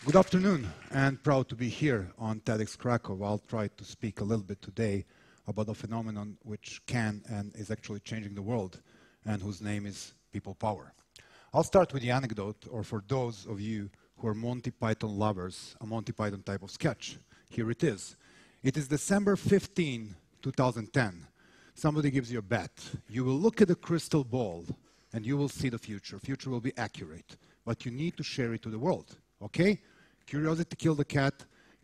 Good afternoon, and proud to be here on TEDx Krakow. I'll try to speak a little bit today about a phenomenon which can and is actually changing the world, and whose name is people power. I'll start with the anecdote, or for those of you who are Monty Python lovers, a Monty Python type of sketch. Here it is. It is December 15, 2010. Somebody gives you a bet. You will look at a crystal ball, and you will see the future. Future will be accurate, but you need to share it to the world, okay? Curiosity killed the cat.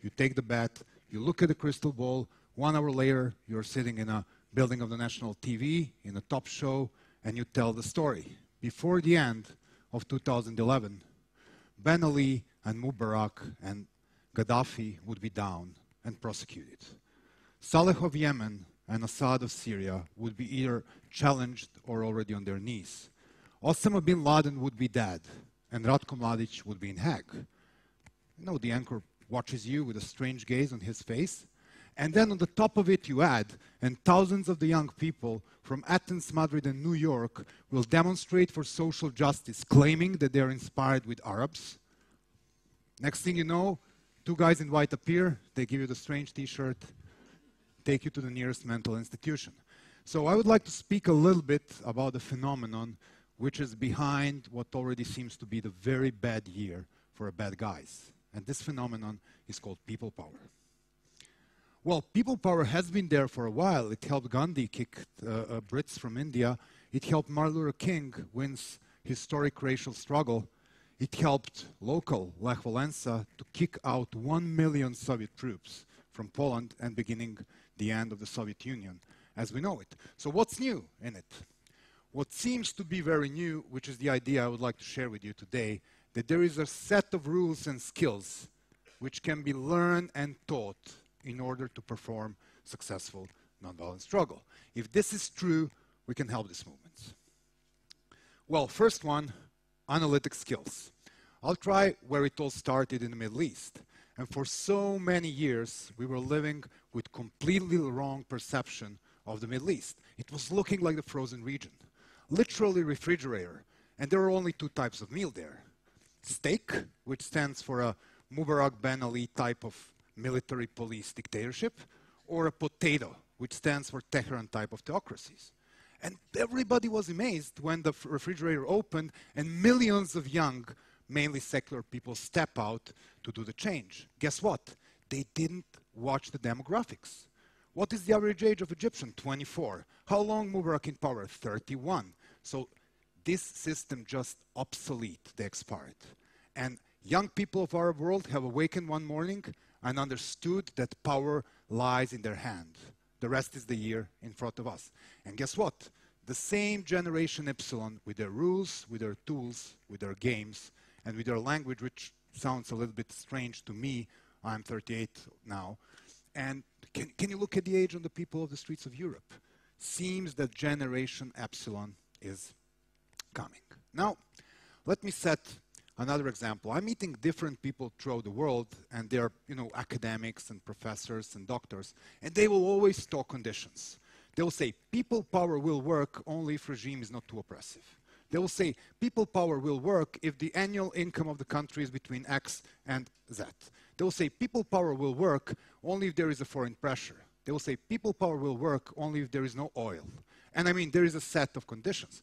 You take the bet. You look at the crystal ball. 1 hour later, you're sitting in a building of the national TV, in a top show, and you tell the story. Before the end of 2011, Ben Ali and Mubarak and Gaddafi would be down and prosecuted. Saleh of Yemen and Assad of Syria would be either challenged or already on their knees. Osama bin Laden would be dead, and Ratko Mladic would be in Hague. You know, the anchor watches you with a strange gaze on his face. And then on the top of it you add, and thousands of the young people from Athens, Madrid, and New York will demonstrate for social justice, claiming that they're inspired with Arabs. Next thing you know, 2 guys in white appear, they give you the strange t-shirt, take you to the nearest mental institution. So I would like to speak a little bit about the phenomenon which is behind what already seems to be the very bad year for bad guys. And this phenomenon is called people power. Well, people power has been there for a while. It helped Gandhi kick Brits from India. It helped Martin Luther King win historic racial struggle. It helped local Lech Walesa to kick out 1 million Soviet troops from Poland and beginning the end of the Soviet Union as we know it. So what's new in it? What seems to be very new, which is the idea I would like to share with you today, that there is a set of rules and skills which can be learned and taught in order to perform successful nonviolent struggle. If this is true, we can help these movements. Well, first one, analytic skills. I'll try where it all started in the Middle East. And for so many years, we were living with completely wrong perception of the Middle East. It was looking like the frozen region, literally refrigerator. And there were only 2 types of meal there. Steak, which stands for a Mubarak Ben Ali type of military police dictatorship, or a potato, which stands for Tehran type of theocracies. And everybody was amazed when the refrigerator opened and millions of young, mainly secular people step out to do the change. Guess what? They didn't watch the demographics. What is the average age of Egyptian? 24. How long Mubarak in power? 31. So this system just obsolete, they expired. And young people of our world have awakened one morning and understood that power lies in their hand. The rest is the year in front of us. And guess what? The same generation Epsilon, with their rules, with their tools, with their games, and with their language, which sounds a little bit strange to me. I'm 38 now. And can you look at the age of the people of the streets of Europe? Seems that generation Epsilon is coming. Now, let me set another example. I'm meeting different people throughout the world, and they're, academics and professors and doctors, and they will always talk conditions. They will say, people power will work only if regime is not too oppressive. They will say, people power will work if the annual income of the country is between X and Z. They will say, people power will work only if there is a foreign pressure. They will say, people power will work only if there is no oil. And I mean, there is a set of conditions.